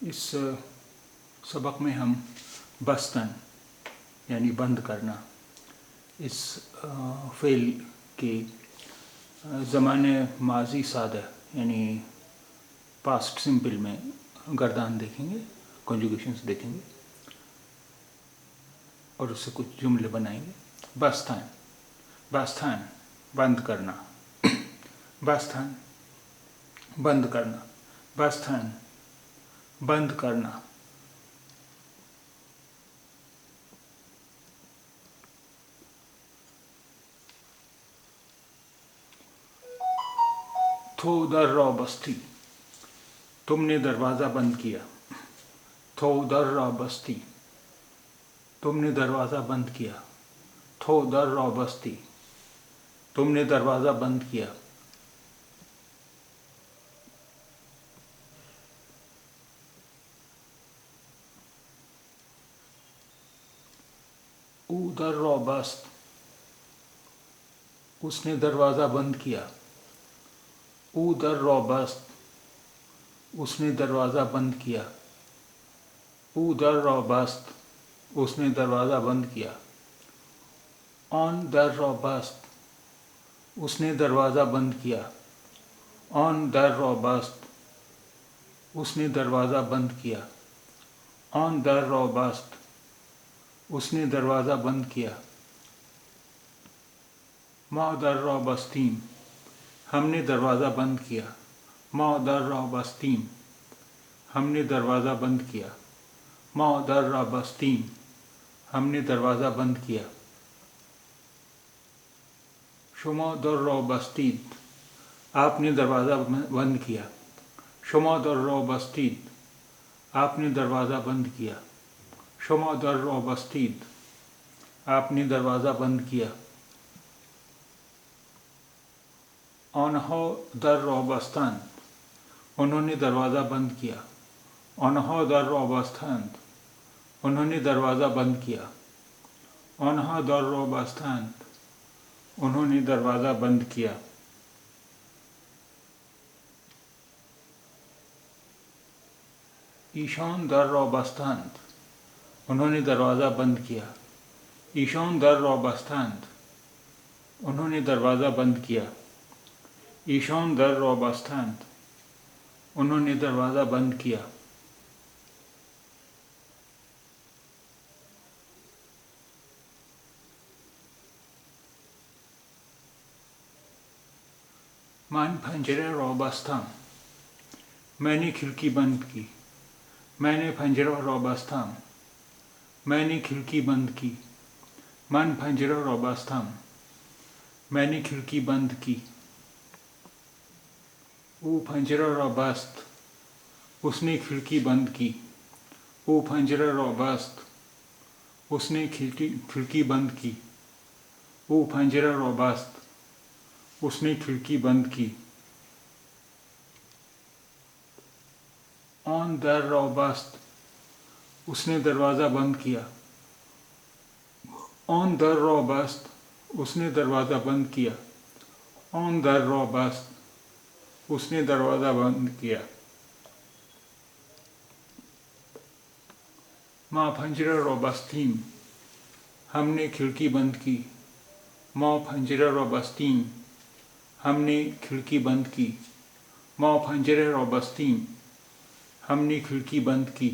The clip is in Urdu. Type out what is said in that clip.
اس سبق میں ہم بستن یعنی بند کرنا اس فعل کے زمانے ماضی سادہ یعنی پاسٹ سمپل میں گردان دیکھیں گے، کنجوگیشنز دیکھیں گے اور اس سے کچھ جملے بنائیں گے۔ بستان، بستان بند کرنا، بستان بند کرنا، بستان بند کرنا۔ تھو در را بستی، تم نے دروازہ بند کیا۔ تھو در را بستی، تم نے دروازہ بند کیا۔ تھو در را بستی، تم نے دروازہ بند کیا۔ او در را بست، اس نے دروازہ بند کیا۔ او در را بست، اس نے دروازہ بند کیا۔ او در را بست، اس نے دروازہ بند کیا۔ آن در را بست، اس نے دروازہ بند کیا۔ آن در را بست، اس نے دروازہ بند کیا۔ آن در را بست، اس نے دروازہ بند کیا۔ ما در را بستیم، ہم نے دروازہ بند کیا۔ ما در را بستیم، ہم نے دروازہ بند کیا۔ ما در را بستیم، ہم نے دروازہ بند کیا۔ شما در را بستید، آپ نے دروازہ بند کیا۔ شما در را بستید، آپ نے دروازہ بند کیا۔ شما در را بستید، آپ نے دروازہ بند کیا۔ آنها در را بستند، انہوں نے دروازہ بند کیا۔ آنها در را بستند، انہوں نے دروازہ بند کیا۔ آنها در را بستند، انہوں نے دروازہ بند کیا۔ ایشان در را بستند، انہوں نے دروازہ بند کیا۔ ایشان در را بستند، انہوں نے دروازہ بند کیا۔ ایشان در را بستند، انہوں نے دروازہ بند کیا۔ من پنجره را بستم، میں نے کھڑکی بند کی۔ میں نے پنجرہ را بستم، میں نے کھڑکی بند کی۔ من پنجرہ را بستم، میں نے کھڑکی بند کی۔ او پنجرہ را بست، اس نے کھڑکی بند کی۔ او پنجرہ را بست، اس نے کھڑکی بند کی۔ او پنجرہ را بست، اس نے کھڑکی بند کی۔ آن در را بست، اس نے دروازہ بند کیا۔ آن در را بست، اس نے دروازہ بند کیا۔ آن در را بست، اس نے دروازہ بند کیا۔ ما پنجره را بستیم، ہم نے کھڑکی بند کی۔ ما پنجره را بستیم، ہم نے کھڑکی بند کی۔ ما پنجره را بستیم، ہم نے کھڑکی بند کی۔